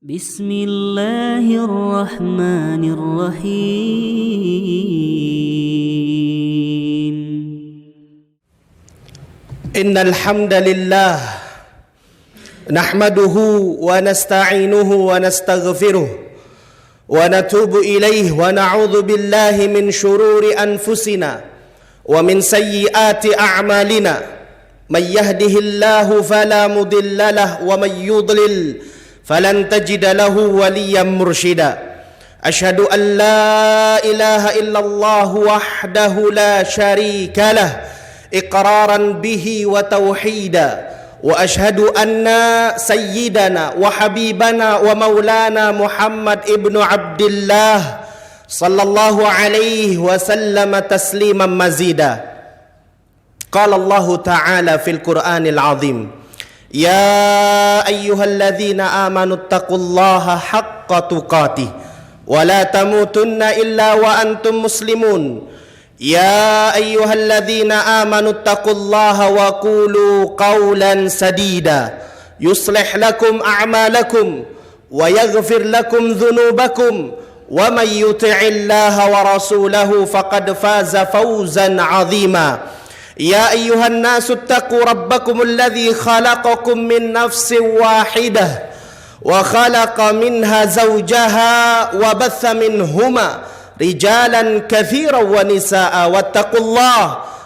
بسم الله الرحمن الرحيم إن الحمد لله نحمده ونستعينه ونستغفره ونتوب إليه ونعوذ بالله من شرور أنفسنا ومن سيئات أعمالنا من يهده الله فلا مضل له ومن يضلل فلن تجد له وليا مرشدا أشهد أن لا إله إلا الله وحده لا شريك له إقرارا به وتوحيدا وأشهد أن سيدنا وحبيبنا ومولانا محمد ابن عبد الله صلى الله عليه وسلم تسليما مزيدا قال الله تعالى في القرآن العظيم يا أيها الذين آمنوا اتقوا الله حق تقاته ولا تموتن إلا وأنتم مسلمون يا أيها الذين آمنوا اتقوا الله وقولوا قولا سديدا يصلح لكم أعمالكم ويغفر لكم ذنوبكم ومن يطع الله ورسوله فقد فاز فوزا عظيما يا أيها الناس اتقوا ربكم الذي خلقكم من نفس واحدة وخلق منها زوجها وبث منهما رجالا كثيرا ونساء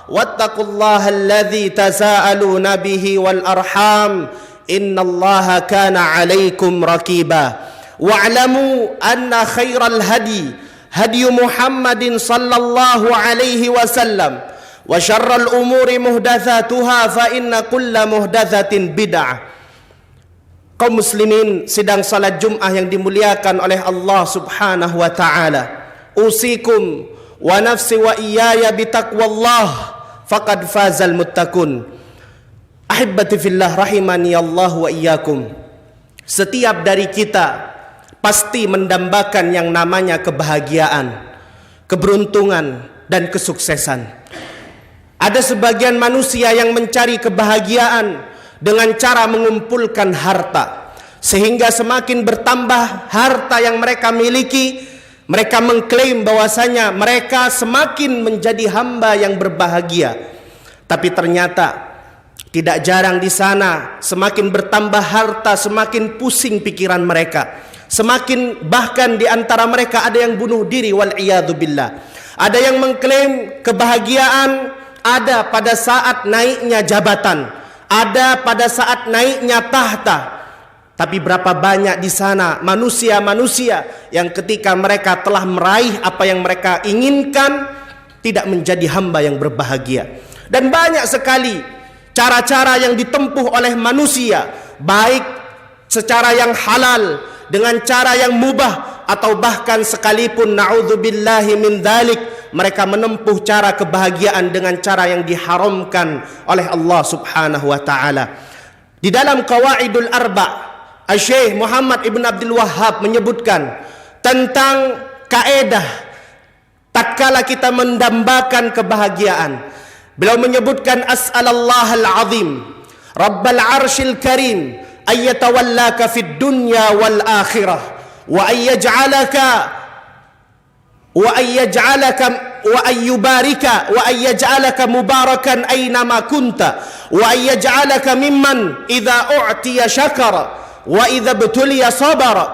واتقوا الله الذي تساءلون به والأرحام إن الله كان عليكم رقيبا واعلموا أن خير الهدي هدي محمد صلى الله عليه وسلم وشر الأمور محدثاتها فإن كل محدثة بدعة. Kaum muslimin sidang salat Jum'ah yang dimuliakan oleh Allah Subhanahu wa taala. Usikum wa nafsi wa iyaya bitaqwallah faqad fazal muttaqun. Ahibbati fillah rahimani Allah wa iyyakum. Setiap dari kita pasti mendambakan yang namanya kebahagiaan, keberuntungan dan kesuksesan. Ada sebagian manusia yang mencari kebahagiaan dengan cara mengumpulkan harta, sehingga semakin bertambah harta yang mereka miliki, mereka mengklaim bahwasanya mereka semakin menjadi hamba yang berbahagia. Tapi ternyata tidak jarang di sana semakin bertambah harta, semakin pusing pikiran mereka, semakin bahkan di antara mereka ada yang bunuh diri wal iyadu billah. Ada yang mengklaim kebahagiaan ada pada saat naiknya jabatan, ada pada saat naiknya tahta. Tapi berapa banyak di sana manusia-manusia yang ketika mereka telah meraih apa yang mereka inginkan tidak menjadi hamba yang berbahagia. Dan banyak sekali cara-cara yang ditempuh oleh manusia, baik secara yang halal, dengan cara yang mubah, atau bahkan sekalipun na'udzubillahi min dzalik, mereka menempuh cara kebahagiaan dengan cara yang diharamkan oleh Allah Subhanahu wa taala. Di dalam Qawaidul Arba', Syekh Muhammad ibn Abdul Wahhab menyebutkan tentang kaedah tatkala kita mendambakan kebahagiaan. Beliau menyebutkan as'alallahal azim rabbal arsyil karim ayyatawallaka fid dunya wal akhirah wa ayyaj'alaka wa ayyubarika wa ayyaj'alaka mubarakan aynama kunta wa ayyaj'alaka mimman idza u'tiya syakara wa idza btuliya sabara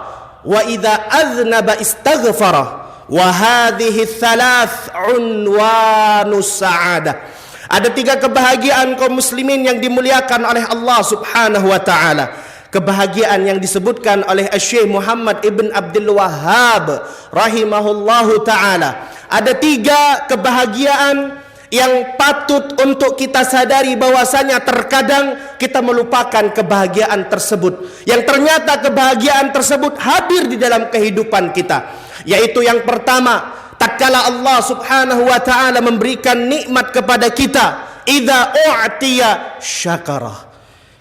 wa idza aznaba istaghfara wa hadhihi thalath unwanus sa'adah. Ada 3 kebahagiaan kaum muslimin yang dimuliakan oleh Allah Subhanahu wa taala. Kebahagiaan yang disebutkan oleh Syekh Muhammad ibn Abdul Wahhab rahimahullahu ta'ala. Ada 3 kebahagiaan yang patut untuk kita sadari bahwasanya terkadang kita melupakan kebahagiaan tersebut, yang ternyata kebahagiaan tersebut hadir di dalam kehidupan kita. Yaitu yang pertama, tatkala Allah Subhanahu wa ta'ala memberikan nikmat kepada kita, idza u'tiya syakara.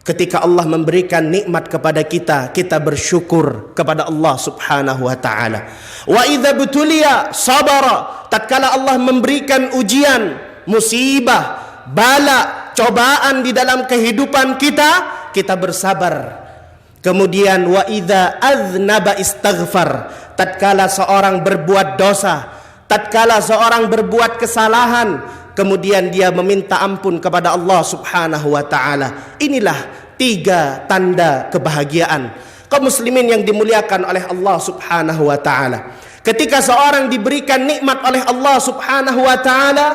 Ketika Allah memberikan nikmat kepada kita, kita bersyukur kepada Allah Subhanahu wa taala. Wa idza btuliya sabara. Tatkala Allah memberikan ujian, musibah, bala, cobaan di dalam kehidupan kita, kita bersabar. Kemudian wa idza aznaba istaghfar, tatkala seorang berbuat dosa, tatkala seorang berbuat kesalahan, kemudian dia meminta ampun kepada Allah Subhanahu wa taala. Inilah 3 tanda kebahagiaan kaum muslimin yang dimuliakan oleh Allah Subhanahu wa taala. Ketika seorang diberikan nikmat oleh Allah Subhanahu wa taala,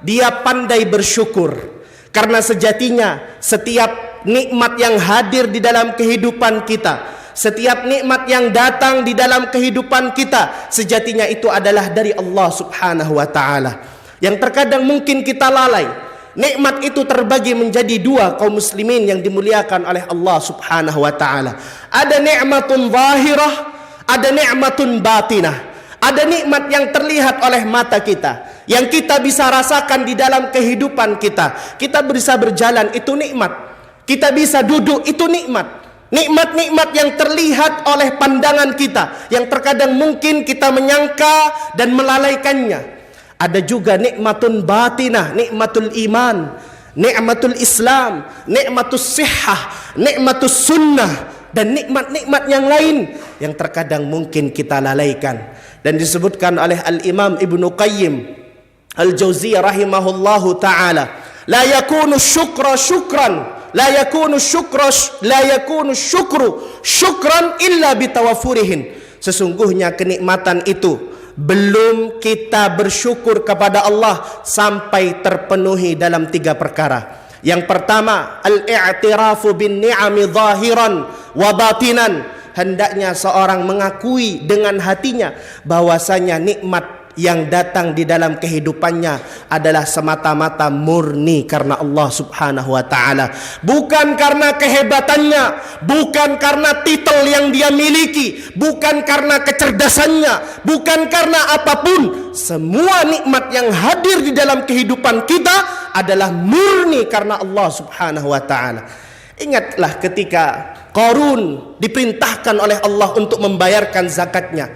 dia pandai bersyukur. Karena sejatinya setiap nikmat yang hadir di dalam kehidupan kita, setiap nikmat yang datang di dalam kehidupan kita, sejatinya itu adalah dari Allah Subhanahu wa taala. Yang terkadang mungkin kita lalai. Nikmat itu terbagi menjadi 2 kaum muslimin yang dimuliakan oleh Allah Subhanahu wa taala. Ada nikmatun zahirah, ada nikmatun batinah. Ada nikmat yang terlihat oleh mata kita, yang kita bisa rasakan di dalam kehidupan kita. Kita bisa berjalan, itu nikmat. Kita bisa duduk, itu nikmat. Nikmat-nikmat yang terlihat oleh pandangan kita, yang terkadang mungkin kita menyangka dan melalaikannya. Ada juga nikmatun batinah, nikmatul iman, nikmatul Islam, nikmatus sihah, nikmatus sunnah, dan nikmat-nikmat yang lain yang terkadang mungkin kita lalaikan. Dan disebutkan oleh Al-Imam Ibnu Qayyim Al-Jauziyah rahimahullahu ta'ala, la yakunu syukra syukran, la yakunu syukru syukran illa bitawafurihin. Sesungguhnya kenikmatan itu belum kita bersyukur kepada Allah sampai terpenuhi dalam 3 perkara. Yang pertama, al-i'tirafu bin ni'ami zahiran wa batinan. Hendaknya seorang mengakui dengan hatinya bahwasanya nikmat yang datang di dalam kehidupannya adalah semata-mata murni karena Allah Subhanahu wa taala, bukan karena kehebatannya, bukan karena titel yang dia miliki, bukan karena kecerdasannya, bukan karena apapun. Semua nikmat yang hadir di dalam kehidupan kita adalah murni karena Allah Subhanahu wa taala. Ingatlah ketika Qarun diperintahkan oleh Allah untuk membayarkan zakatnya.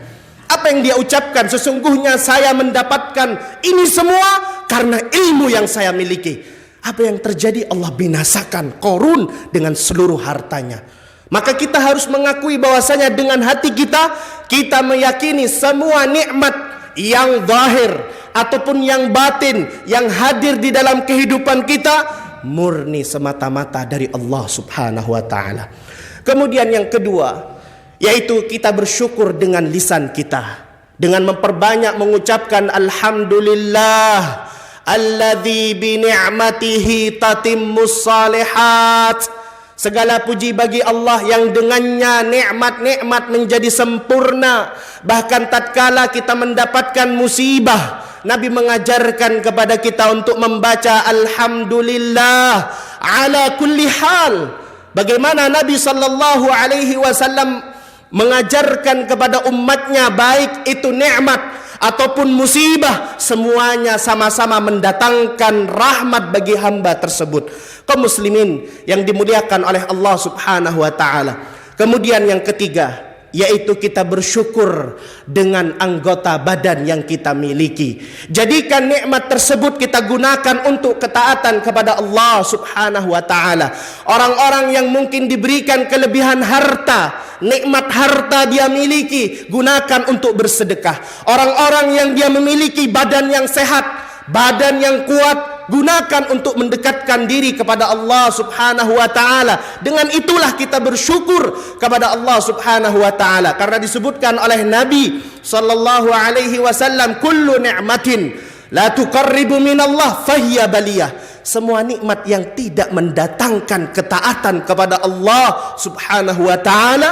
Apa yang dia ucapkan? Sesungguhnya saya mendapatkan ini semua karena ilmu yang saya miliki. Apa yang terjadi? Allah binasakan Qarun dengan seluruh hartanya. Maka kita harus mengakui bahwasanya dengan hati kita, kita meyakini semua nikmat yang zahir ataupun yang batin yang hadir di dalam kehidupan kita murni semata-mata dari Allah Subhanahu wa taala. Kemudian yang kedua, yaitu kita bersyukur dengan lisan kita, dengan memperbanyak mengucapkan alhamdulillah alladzi bi ni'matihi tatimmus shalihat. Segala puji bagi Allah yang dengannya nikmat-nikmat menjadi sempurna. Bahkan tatkala kita mendapatkan musibah, Nabi mengajarkan kepada kita untuk membaca alhamdulillah ala kulli hal. Bagaimana Nabi sallallahu alaihi wasallam mengajarkan kepada umatnya, baik itu nikmat ataupun musibah, semuanya sama-sama mendatangkan rahmat bagi hamba tersebut. Kaum muslimin yang dimuliakan oleh Allah Subhanahu wa taala. Kemudian yang ketiga, yaitu kita bersyukur dengan anggota badan yang kita miliki. Jadikan nikmat tersebut kita gunakan untuk ketaatan kepada Allah Subhanahu wa taala. Orang-orang yang mungkin diberikan kelebihan harta, nikmat harta dia miliki, gunakan untuk bersedekah. Orang-orang yang dia memiliki badan yang sehat, badan yang kuat, gunakan untuk mendekatkan diri kepada Allah Subhanahu wa taala. Dengan itulah kita bersyukur kepada Allah Subhanahu wa taala, karena disebutkan oleh Nabi sallallahu alaihi wasallam, kullu ni'matin la tuqarribu minallah fahiya baliyah. Semua nikmat yang tidak mendatangkan ketaatan kepada Allah Subhanahu wa taala,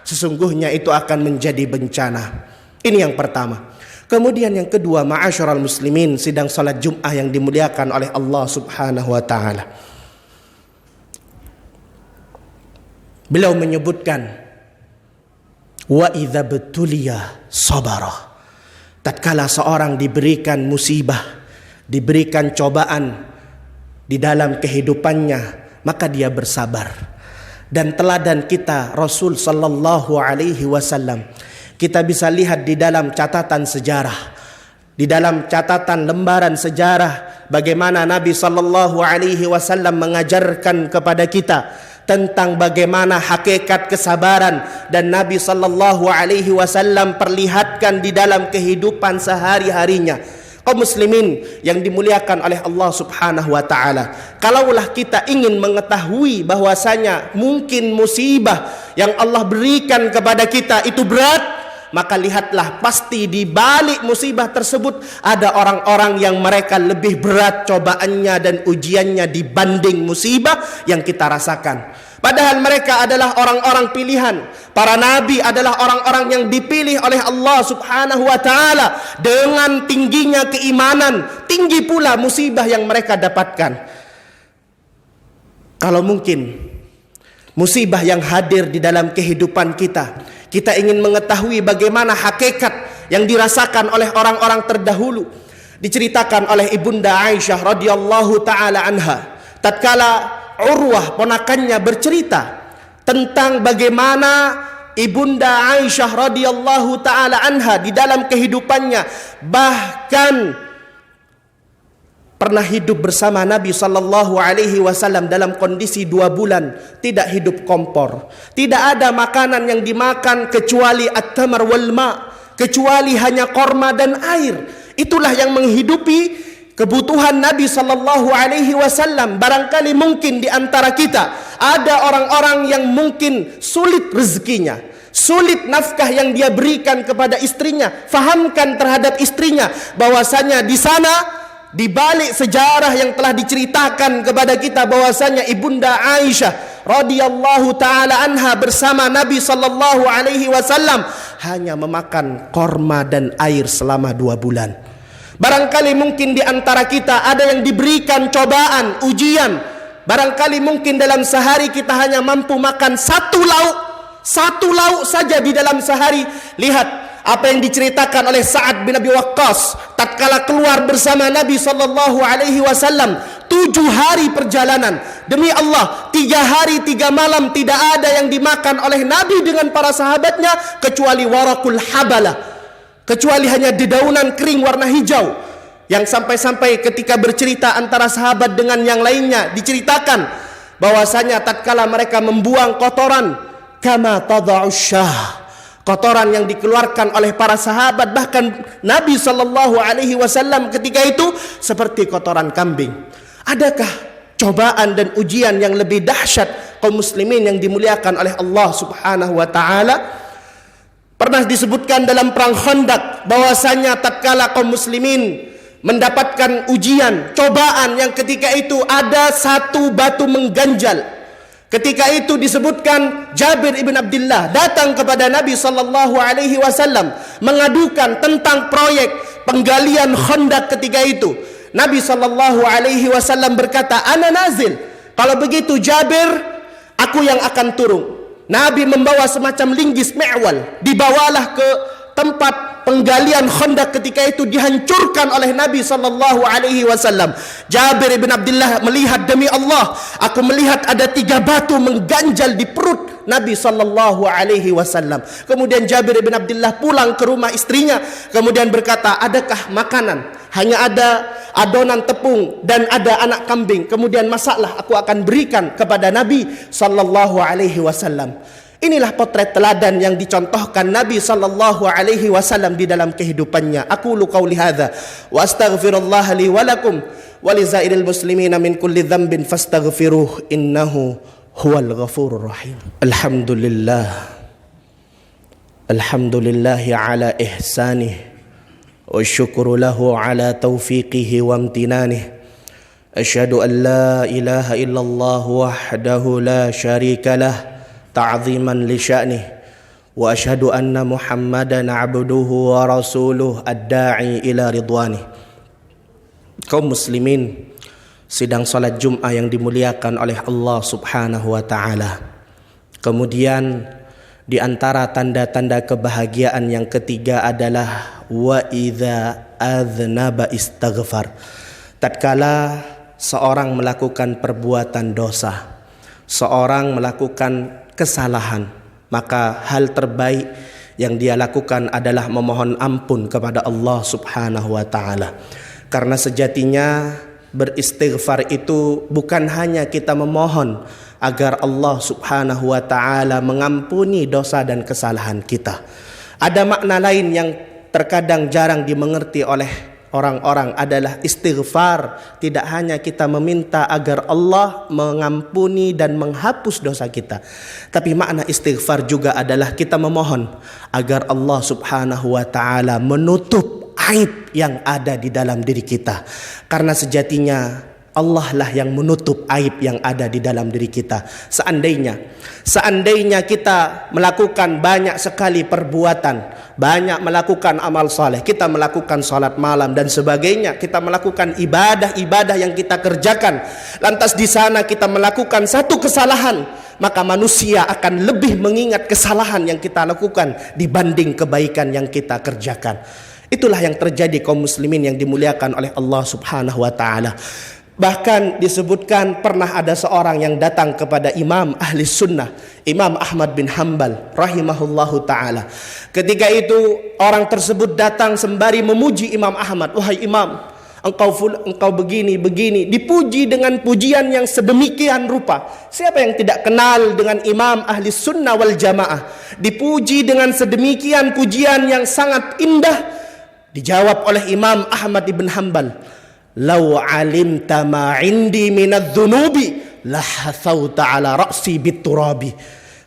sesungguhnya itu akan menjadi bencana. Ini yang pertama. Kemudian yang kedua, ma'asyiral muslimin, sidang salat Jum'ah yang dimuliakan oleh Allah Subhanahu wa taala. Beliau menyebutkan wa idza betuliya sabara. Tatkala seorang diberikan musibah, diberikan cobaan di dalam kehidupannya, maka dia bersabar. Dan teladan kita Rasul sallallahu alaihi wasallam, kita bisa lihat di dalam catatan sejarah, di dalam catatan lembaran sejarah, bagaimana Nabi sallallahu alaihi wasallam mengajarkan kepada kita tentang bagaimana hakikat kesabaran, dan Nabi sallallahu alaihi wasallam perlihatkan di dalam kehidupan sehari-harinya. Kaum muslimin yang dimuliakan oleh Allah Subhanahu wa taala, kalaulah kita ingin mengetahui bahwasanya mungkin musibah yang Allah berikan kepada kita itu berat, maka lihatlah, pasti di balik musibah tersebut ada orang-orang yang mereka lebih berat cobaannya dan ujiannya dibanding musibah yang kita rasakan. Padahal mereka adalah orang-orang pilihan. Para nabi adalah orang-orang yang dipilih oleh Allah Subhanahu wa taala. Dengan tingginya keimanan, tinggi pula musibah yang mereka dapatkan. Kalau mungkin musibah yang hadir di dalam kehidupan kita, kita ingin mengetahui bagaimana hakikat yang dirasakan oleh orang-orang terdahulu. Diceritakan oleh Ibunda Aisyah radhiyallahu taala anha, tatkala Urwah ponakannya bercerita tentang bagaimana Ibunda Aisyah radhiyallahu taala anha di dalam kehidupannya bahkan pernah hidup bersama Nabi sallallahu alaihi wasallam dalam kondisi 2 bulan tidak hidup kompor. Tidak ada makanan yang dimakan kecuali at-tamar wal ma, kecuali hanya korma dan air. Itulah yang menghidupi kebutuhan Nabi sallallahu alaihi wasallam. Barangkali mungkin di antara kita ada orang-orang yang mungkin sulit rezekinya, sulit nafkah yang dia berikan kepada istrinya. Fahamkan terhadap istrinya bahwasanya di sana, di balik sejarah yang telah diceritakan kepada kita, bahwasanya Ibunda Aisyah radhiyallahu taala anha bersama Nabi sallallahu alaihi wasallam hanya memakan korma dan air selama 2 bulan. Barangkali mungkin di antara kita ada yang diberikan cobaan, ujian. Barangkali mungkin dalam sehari kita hanya mampu makan 1 lauk. 1 lauk saja di dalam sehari. Lihat apa yang diceritakan oleh Sa'ad bin Abi Waqqas tatkala keluar bersama Nabi sallallahu alaihi wasallam 7 hari perjalanan. Demi Allah, 3 hari 3 malam tidak ada yang dimakan oleh Nabi dengan para sahabatnya kecuali warakul habalah, kecuali hanya dedaunan kering warna hijau, yang sampai-sampai ketika bercerita antara sahabat dengan yang lainnya diceritakan bahwasanya tatkala mereka membuang kotoran, kama tada'us syah, kotoran yang dikeluarkan oleh para sahabat, bahkan Nabi sallallahu alaihi wasallam ketika itu seperti kotoran kambing. Adakah cobaan dan ujian yang lebih dahsyat kaum muslimin yang dimuliakan oleh Allah Subhanahu wa taala? Pernah disebutkan dalam perang Khandaq bahwasanya tatkala kaum muslimin mendapatkan ujian, cobaan yang ketika itu ada 1 batu mengganjal. Ketika itu disebutkan Jabir ibn Abdullah datang kepada Nabi sallallahu alaihi wasallam mengadukan tentang proyek penggalian Khandaq ketika itu. Nabi sallallahu alaihi wasallam berkata, "Ana nazil." Kalau begitu Jabir, aku yang akan turun. Nabi membawa semacam linggis mi'wal, dibawalah ke tempat penggalian Khandaq ketika itu dihancurkan oleh Nabi sallallahu alaihi wasallam. Jabir bin Abdullah melihat, demi Allah, aku melihat ada 3 batu mengganjal di perut Nabi sallallahu alaihi wasallam. Kemudian Jabir bin Abdullah pulang ke rumah istrinya, kemudian berkata, "Adakah makanan? Hanya ada adonan tepung dan ada anak kambing. Kemudian masaklah, aku akan berikan kepada Nabi sallallahu alaihi wasallam." Inilah potret teladan yang dicontohkan Nabi sallallahu alaihi wasallam di dalam kehidupannya. Aqulu qauli hadza wa astaghfirullah li wa lakum wa li zairil muslimina min kulli dhanbin fastaghfiruh innahu huwal ghafurur rahim. Alhamdulillah ala ihsanih wa syukru lahu ala taufiqihi wa amtinanih. Asyhadu an la ilaha illallah wahdahu la syarika lah ta'ziman li sya'nih wa asyhadu anna Muhammadan 'abduhu wa rasuluh ad-da'i ila ridwanih. Kaum muslimin, sidang salat Jumat yang dimuliakan oleh Allah Subhanahu wa taala. Kemudian di antara tanda-tanda kebahagiaan yang ketiga adalah wa idza adznaba istaghfar. Tatkala seorang melakukan perbuatan dosa, seorang melakukan kesalahan, maka hal terbaik yang dia lakukan adalah memohon ampun kepada Allah Subhanahu wa taala. Karena sejatinya beristighfar itu bukan hanya kita memohon agar Allah Subhanahu wa taala mengampuni dosa dan kesalahan kita. Ada makna lain yang terkadang jarang dimengerti oleh orang-orang adalah istighfar. Tidak hanya kita meminta agar Allah mengampuni dan menghapus dosa kita, tapi makna istighfar juga adalah kita memohon agar Allah Subhanahu wa taala menutup aib yang ada di dalam diri kita. Karena sejatinya Allah lah yang menutup aib yang ada di dalam diri kita. Seandainya kita melakukan banyak sekali perbuatan, banyak melakukan amal saleh, kita melakukan salat malam dan sebagainya, kita melakukan ibadah-ibadah yang kita kerjakan, lantas di sana kita melakukan satu kesalahan, maka manusia akan lebih mengingat kesalahan yang kita lakukan dibanding kebaikan yang kita kerjakan. Itulah yang terjadi kaum muslimin yang dimuliakan oleh Allah Subhanahu wa taala. Bahkan disebutkan pernah ada seorang yang datang kepada Imam Ahli Sunnah, Imam Ahmad bin Hanbal rahimahullahu ta'ala. Ketika itu orang tersebut datang sembari memuji Imam Ahmad. Wahai Imam, engkau begini, dipuji dengan pujian yang sedemikian rupa. Siapa yang tidak kenal dengan Imam Ahli Sunnah wal Jamaah? Dipuji dengan sedemikian pujian yang sangat indah. Dijawab oleh Imam Ahmad bin Hanbal, "Lau alimta ma indi minadz-dzunubi lahathauta ala ra'si biturabi."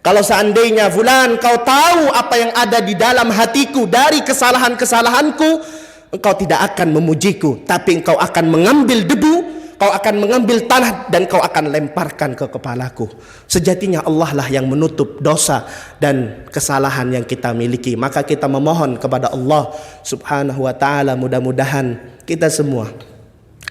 Kalau seandainya fulan kau tahu apa yang ada di dalam hatiku dari kesalahan-kesalahanku, engkau tidak akan memujiku, tapi engkau akan mengambil debu, kau akan mengambil tanah dan kau akan lemparkan ke kepalaku. Sejatinya Allah lah yang menutup dosa dan kesalahan yang kita miliki. Maka kita memohon kepada Allah Subhanahu wa taala, mudah-mudahan kita semua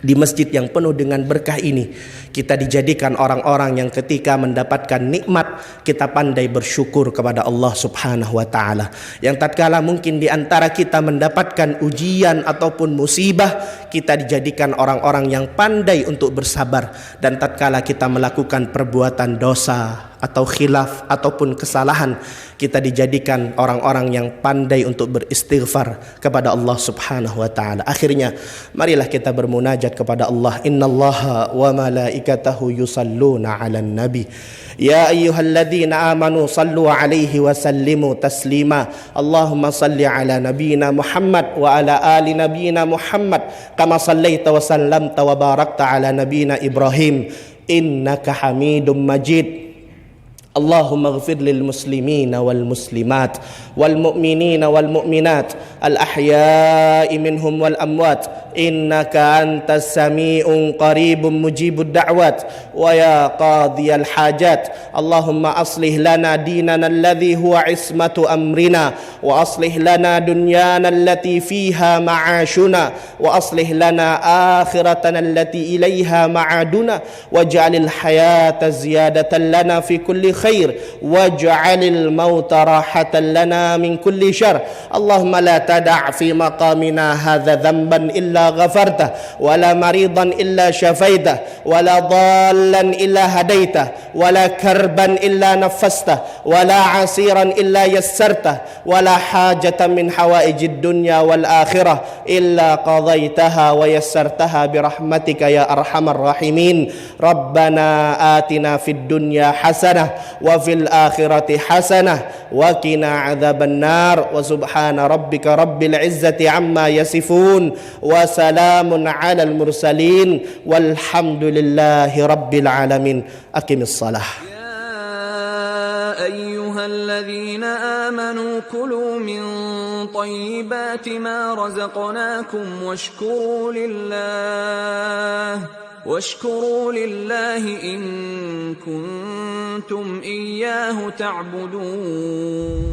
di masjid yang penuh dengan berkah ini, kita dijadikan orang-orang yang ketika mendapatkan nikmat, kita pandai bersyukur kepada Allah Subhanahu wa ta'ala. Yang tatkala mungkin di antara kita mendapatkan ujian ataupun musibah, kita dijadikan orang-orang yang pandai untuk bersabar. Dan tatkala kita melakukan perbuatan dosa atau khilaf ataupun kesalahan, kita dijadikan orang-orang yang pandai untuk beristighfar kepada Allah Subhanahu wa taala. Akhirnya marilah kita bermunajat kepada Allah. Innallaha wa malaikatahu yusalluna 'alan nabi. Ya ayyuhalladzina amanu sallu 'alaihi wa sallimu taslima. Allahumma salli 'ala nabiyyina Muhammad wa 'ala ali nabiyyina Muhammad kama sallaita wa sallamta wa barakta 'ala nabiyyina Ibrahim innaka Hamidum Majid. Allahumma ighfir lil muslimina wal muslimat wal mu'minina wal mu'minat al ahya'i minhum wal amwat innaka antas sami'un qaribun mujibud da'wat wa ya qadiyal hajat. Allahumma aslih lana dinana alladhi huwa ismatu amrina wa aslih lana dunyana allati fiha ma'ashuna wa aslih lana akhiratana allati ilaiha ma'aduna waj'alil hayata ziyadatan lana fi kulli خير واجعل الموت راحة لنا من كل شر. اللهم لا تدع في مقامنا هذا ذنبا إلا غفرته ولا مريضا إلا شفيته ولا ضالا إلا هديته ولا كربا إلا نفسته ولا عسيرا إلا يسرته ولا حاجة من حوائج الدنيا والآخرة إلا قضيتها ويسرتها برحمتك يا أرحم الراحمين. ربنا آتنا في الدنيا حسنة وفي الآخرة حسنة وقنا عذاب النار وسبحان ربك رب العزة عما يصفون وسلام على المرسلين والحمد لله رب العالمين. أقم الصلاة. أيها الذين آمنوا كلوا من طيبات ما رزقناكم واشكروا لله إن كنتم إياه تعبدون.